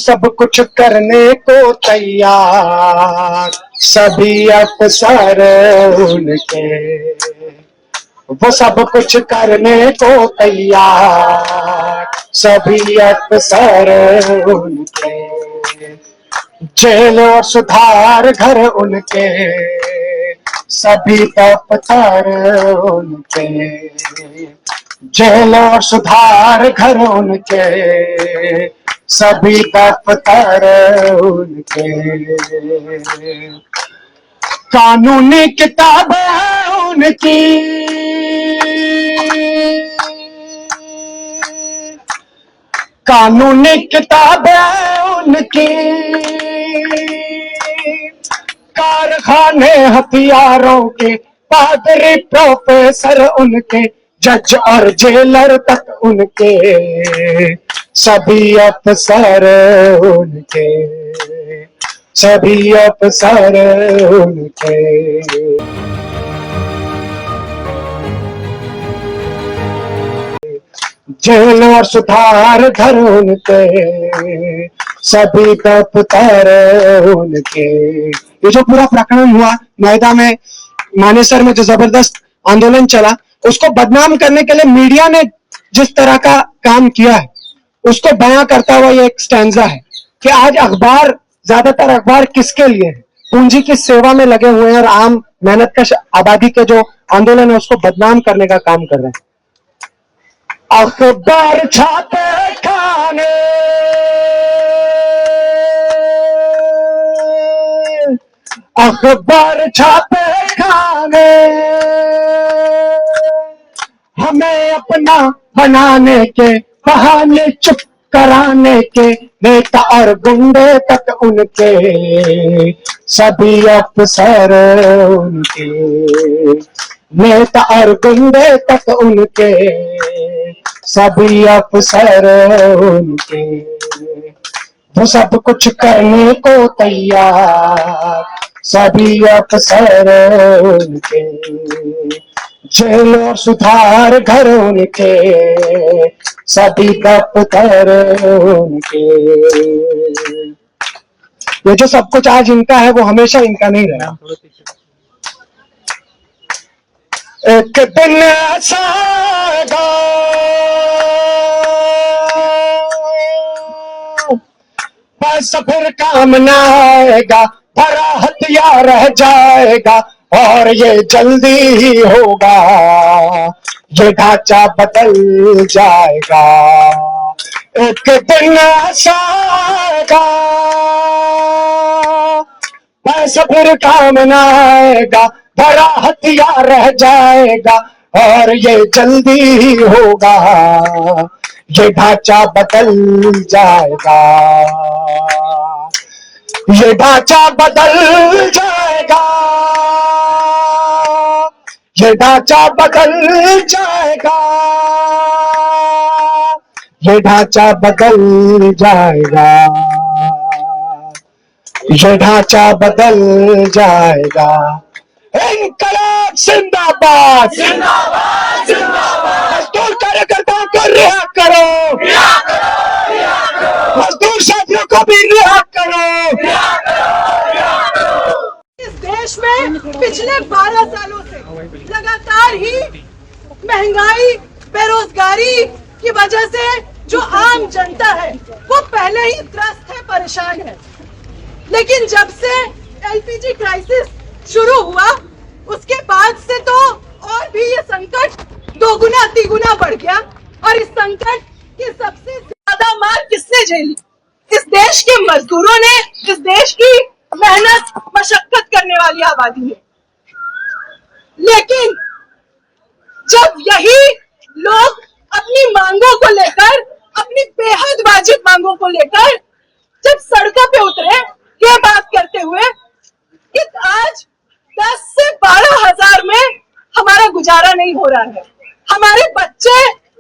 सब कुछ करने को तैयार सभी अफसर उनके, वो सब कुछ करने को तैयार सभी अफसर उनके, जेल और सुधार घर उनके सभी दफ्तर उनके, जेल और सुधार घर उनके सभी दफ्तर उनके, कानूनी किताबें उनकी कानूनी किताबें उनकी, कारखाने हथियारों के पादरी प्रोफेसर उनके, जज और जेलर तक उनके सभी अफसर उनके, सभी अफसर उनके। जेल और सुधार घर उनके सभी दफ्तर उनके। ये जो पूरा प्रकरण हुआ नोएडा में मानेसर में, जो जबरदस्त आंदोलन चला, उसको बदनाम करने के लिए मीडिया ने जिस तरह का काम किया है उसको बयां करता हुआ ये एक स्टैंजा है कि आज अखबार, ज्यादातर अखबार किसके लिए है? पूंजी की सेवा में लगे हुए हैं और आम मेहनत कश आबादी के जो आंदोलन है उसको बदनाम करने का काम कर रहे हैं। अखबार छापे खाने, अखबार छापे खाने, हमें अपना बनाने के बहाने चुप कराने के, नेता और गुंडे तक उनके सभी अफसर उनके, नेता और गुंडे तक उनके सभी अफसर उनके, वो सब कुछ करने को तैयार सभी अफसर उनके, जेल और सुधार घर उनके सभी दफ्तर उनके। ये जो सब कुछ आज इनका है वो हमेशा इनका नहीं रहा। एक दिन ऐसा आएगा पैसा फिर काम न आएगा, भरा हथियार रह जाएगा और ये जल्दी ही होगा, ये ढांचा बदल जाएगा। एक दिन ऐसा आएगा पैसा फिर काम न आएगा, भरा हथियार रह जाएगा और ये जल्दी ही होगा, ये ढांचा बदल जाएगा, ये ढांचा बदल जाएगा, ये ढांचा बदल जाएगा, ये ढांचा बदल जाएगा, ये ढांचा बदल जाएगा। इनकलाब जिंदाबाद, जिंदाबाद, जिंदाबाद। मजदूर कार्यकर्ताओं को रिहा करो, रिहा करो, रिहा करो। मजदूर साथियों को भी रिहा करो, रिहा करो, रिहा करो। इस देश में पिछले 12 सालों से लगातार ही महंगाई, बेरोजगारी की वजह से जो आम जनता है वो पहले ही त्रस्त है, परेशान है। लेकिन जब से एलपीजी क्राइसिस शुरू हुआ उसके बाद से तो और भी ये संकट दोगुना तिगुना बढ़ गया। और इस संकट की सबसे ज्यादा मार किसने झेली? इस देश के मजदूरों ने, इस देश की मेहनत मशक्कत करने वाली आबादी ने। लेकिन जब यही लोग अपनी मांगों को लेकर, अपनी बेहद वाजिब मांगों को लेकर जब सड़कों पे उतरे, ये बात करते हुए कि आज 10 से 12 हजार में हमारा गुजारा नहीं हो रहा है, हमारे बच्चे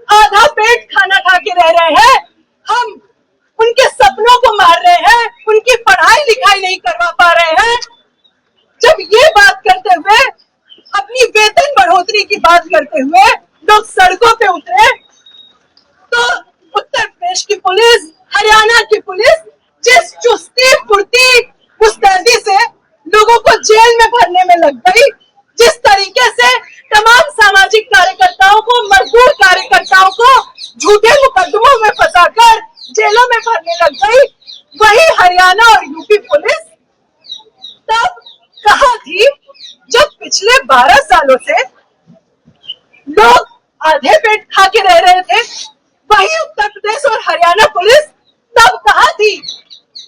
आधा पेट खाना खा के रह रहे हैं, हम उनके सपनों को मार रहे हैं, उनकी पढ़ाई लिखाई नहीं करवा पा रहे हैं। जब ये बात करते हुए, अपनी वेतन बढ़ोतरी की बात करते हुए लोग सड़कों पे उतरे, तो उत्तर प्रदेश की पुलिस, हरियाणा की पुलिस गई वही हरियाणा और यूपी पुलिस तब कहाँ थी जब पिछले 12 सालों से लोग आधे पेट खा के रह रहे थे? वही उत्तर प्रदेश और हरियाणा पुलिस तब कहाँ थी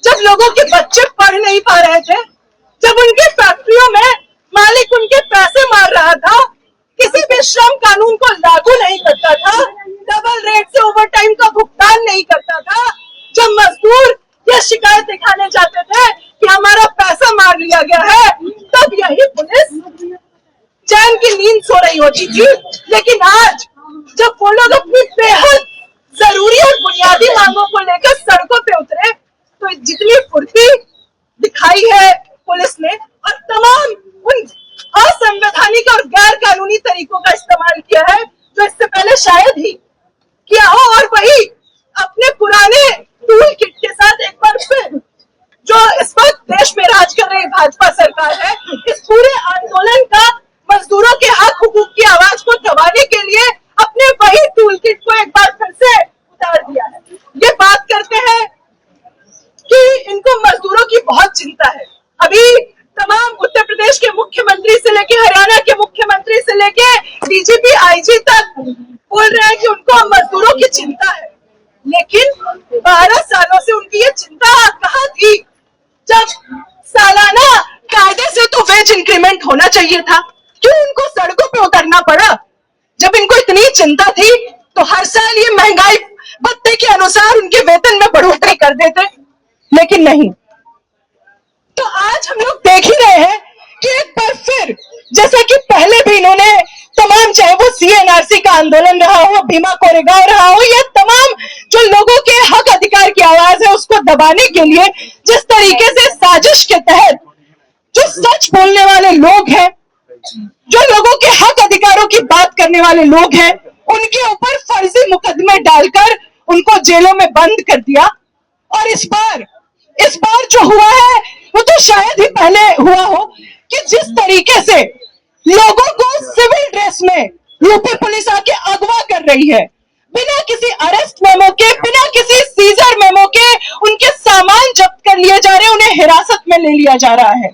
जब लोगों के बच्चे पढ़ नहीं पा रहे थे, जब उनके फैक्ट्रियों में मालिक उनके पैसे मार रहा था, किसी भी श्रम कानून को लागू नहीं करता था, डबल रेट से ओवरटाइम का भुगतान नहीं करता था, जब मजदूर ये शिकायत दिखाने जाते थे कि हमारा पैसा मार लिया गया है, तब यही पुलिस चैन की नींद सो रही होती थी। लेकिन आज जब वो लोग अपनी बेहद जरूरी और बुनियादी मांगों को लेकर सड़कों पे उतरे, तो जितनी फुर्ती दिखाई है पुलिस ने और तमाम उन असंवैधानिक और गैर कानूनी तरीकों का इस्तेमाल किया है जो इससे पहले शायद ही किया हो, और वही अपने पुराने टूल किट के साथ एक बार फिर जो इस वक्त देश में राज कर रही भाजपा सरकार है, इस पूरे आंदोलन का मजदूरों के हक हुकूक की आवाज को दबाने के लिए अपने वही टूल किट को एक बार फिर से उतार दिया है। ये बात करते हैं कि इनको मजदूरों की बहुत चिंता है। अभी तमाम उत्तर प्रदेश के मुख्यमंत्री से लेके हरियाणा के मुख्यमंत्री से लेके डीजीपी आईजी तक बोल रहे हैं कि उनको मजदूरों की चिंता है, लेकिन 12 सालों से उनकी ये चिंता कहाँ थी जब सालाना कायदे से तो वेज इंक्रीमेंट होना चाहिए था? क्यों उनको सड़कों पे उतरना पड़ा? जब इनको इतनी चिंता थी तो हर साल ये महंगाई भत्ते के अनुसार उनके वेतन में बढ़ोतरी कर देते, लेकिन नहीं। तो आज हम लोग देख ही रहे हैं कि एक बार फिर जैसे कि पहले भी इन्होंने तमाम, चाहे वो सीएनआरसी का आंदोलन रहा हो, भीमा कोरेगांव रहा हो, या तमाम जो लोगों के हक अधिकार की आवाज है उसको दबाने के लिए जिस तरीके से साजिश के तहत जो सच बोलने वाले लोग हैं, जो लोगों के हक अधिकारों की बात करने वाले लोग हैं, उनके ऊपर फर्जी मुकदमे डालकर उनको जेलों में बंद कर दिया। और इस बार जो हुआ है वो तो शायद ही पहले हुआ हो कि जिस तरीके से लोगों को सिविल ड्रेस में यूपी पुलिस आके अगवा कर रही है, बिना किसी अरेस्ट मेमो के, बिना किसी सीजर मेमो के उनके सामान जब्त कर लिए जा रहे हैं, उन्हें हिरासत में ले लिया जा रहा है।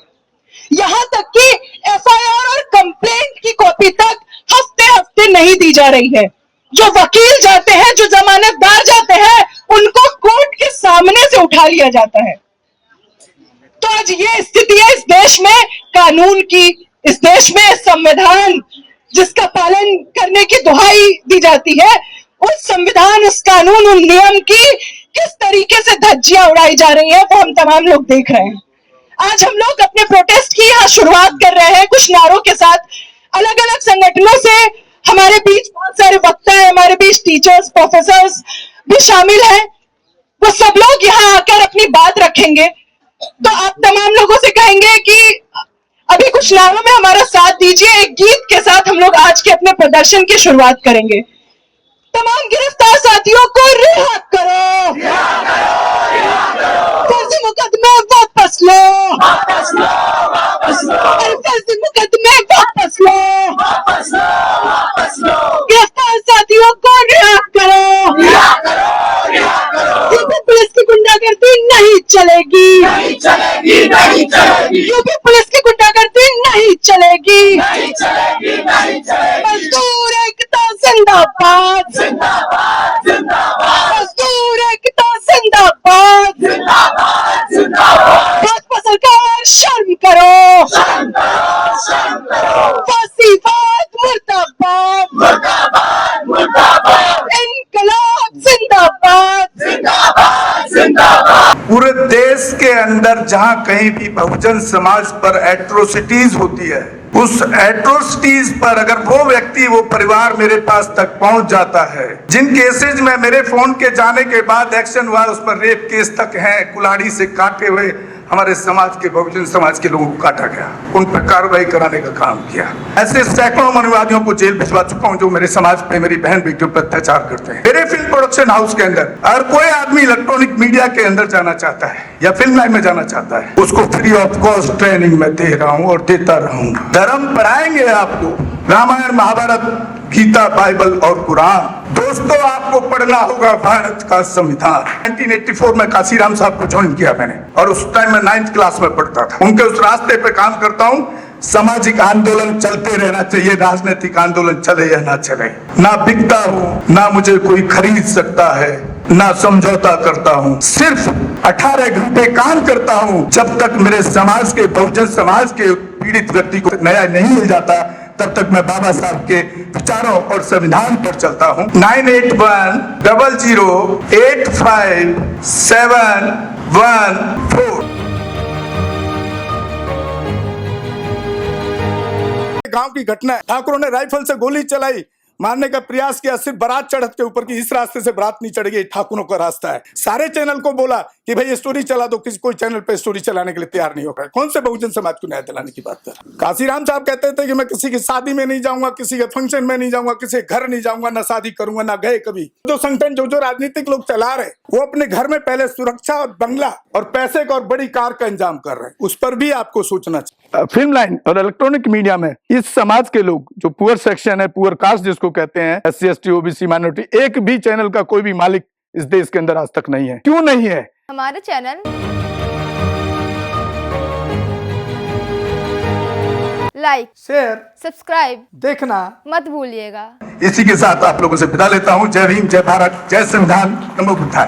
यहाँ तक कि एफआईआर और कंप्लेंट की कॉपी तक हफ्ते हफ्ते नहीं दी जा रही है। जो वकील जाते हैं, जो जमानतदार जाते हैं, उनको कोर्ट के सामने से उठा लिया जाता है। तो आज ये स्थिति है इस देश में कानून की, इस देश में संविधान जिसका पालन करने की दुहाई दी जाती है, उस संविधान, उस कानून, उन नियम की किस तरीके से धज्जियां उड़ाई जा रही है वो हम तमाम लोग देख रहे हैं। आज हम लोग अपने प्रोटेस्ट की यहाँ शुरुआत कर रहे हैं कुछ नारों के साथ। अलग अलग संगठनों से हमारे बीच बहुत सारे वक्ता हैं, हमारे बीच टीचर्स, प्रोफेसर्स भी शामिल हैं। वो सब लोग यहाँ आकर अपनी बात रखेंगे। तो आप तमाम लोगों से कहेंगे कि अभी कुछ नारों में हमारा साथ दीजिए। एक गीत के साथ हम लोग आज के अपने प्रदर्शन की शुरुआत करेंगे। तमाम गिरफ्तार साथियों को रिहा करो, फर्जी मुकदमे वापस लो, फर्जी मुकदमे वापस लो, गिरफ्तार साथियों को रिहा करो। यूपी पुलिस की गुंडागर्दी नहीं चलेगी, यूपी पुलिस की गुंडागर्दी नहीं चलेगी। मजदूर एकता जिंदाबाद, मजदूर एकता जिंदाबाद। भाजपा सरकार शर्म करो, फासीवाद मुर्दाबाद, इनकलाब जिंदाबाद। पूरे देश के अंदर जहां कहीं भी बहुजन समाज पर एट्रोसिटीज होती है, उस एट्रोसिटीज पर अगर वो व्यक्ति, वो परिवार मेरे पास तक पहुंच जाता है, जिन केसेज में मेरे फोन के जाने के बाद एक्शन हुआ, उस पर रेप केस तक है, कुल्हाड़ी से काटे हुए हमारे समाज के, बहुजन समाज के लोगों को काटा गया, उन पर कार्रवाई कराने का काम किया। ऐसे सैकड़ों मनुवादियों को जेल भिजवा चुका हूं जो मेरे समाज पे, मेरी बहन बेटियों पर अत्याचार करते हैं। मेरे फिल्म प्रोडक्शन हाउस के अंदर अगर कोई आदमी इलेक्ट्रॉनिक मीडिया के अंदर जाना चाहता है या फिल्म लाइन में जाना चाहता है, उसको फ्री ऑफ कॉस्ट ट्रेनिंग में दे रहा हूं और देता रहूंगा। धर्म पढ़ाएंगे आपको, रामायण महाभारत गीता, बाइबल और कुरान। दोस्तों, आपको पढ़ना होगा भारत का संविधान। 1984 में काशीराम साहब को ज्वाइन किया मैंने, और उस टाइम मैं 9th क्लास में पढ़ता था। उनके उस रास्ते पे काम करता हूँ। सामाजिक आंदोलन चलते रहना चाहिए, राजनीतिक आंदोलन चले या ना चले। ना बिकता हूँ, ना मुझे कोई खरीद सकता है, ना समझौता करता हूँ। सिर्फ 18 घंटे काम करता हूँ। जब तक मेरे समाज के, बहुजन समाज के पीड़ित व्यक्ति को न्याय नहीं मिल जाता, तब तक मैं बाबा साहब के विचारों और संविधान पर चलता हूँ। 9810085714। गांव की घटना है। ठाकुरों ने राइफल से गोली चलाई, मारने का प्रयास किया, सिर्फ बारात चढ़त के ऊपर की, इस रास्ते से बारात नहीं चढ़ेगी, ठाकुरों का रास्ता है। सारे चैनल को बोला कि भाई स्टोरी चला दो, किसी कोई चैनल पे स्टोरी चलाने के लिए तैयार नहीं होगा। कौन से बहुजन समाज को न्याय दिलाने की बात कर? काशीराम साहब कहते थे कि मैं किसी की शादी में नहीं जाऊंगा, किसी के फंक्शन में नहीं जाऊंगा, किसी के घर नहीं जाऊंगा, ना शादी करूंगा, ना गए कभी। जो संगठन, जो राजनीतिक लोग चला रहे, वो अपने घर में पहले सुरक्षा और बंगला और पैसे का और बड़ी कार का इंतजाम कर रहे हैं। उस पर भी आपको सोचना चाहिए। फिल्म लाइन और इलेक्ट्रॉनिक मीडिया में इस समाज के लोग, जो पुअर सेक्शन है, पुअर कास्ट जिसको कहते हैं, SC ST OBC माइनॉरिटी, एक भी चैनल का कोई भी मालिक इस देश के अंदर आज तक नहीं है। क्यों नहीं है? हमारा चैनल लाइक, शेयर, सब्सक्राइब देखना मत भूलिएगा। इसी के साथ आप लोगों से विदा लेता हूँ। जय भीम, जय भारत, जय संविधान, नमो बुद्धाय।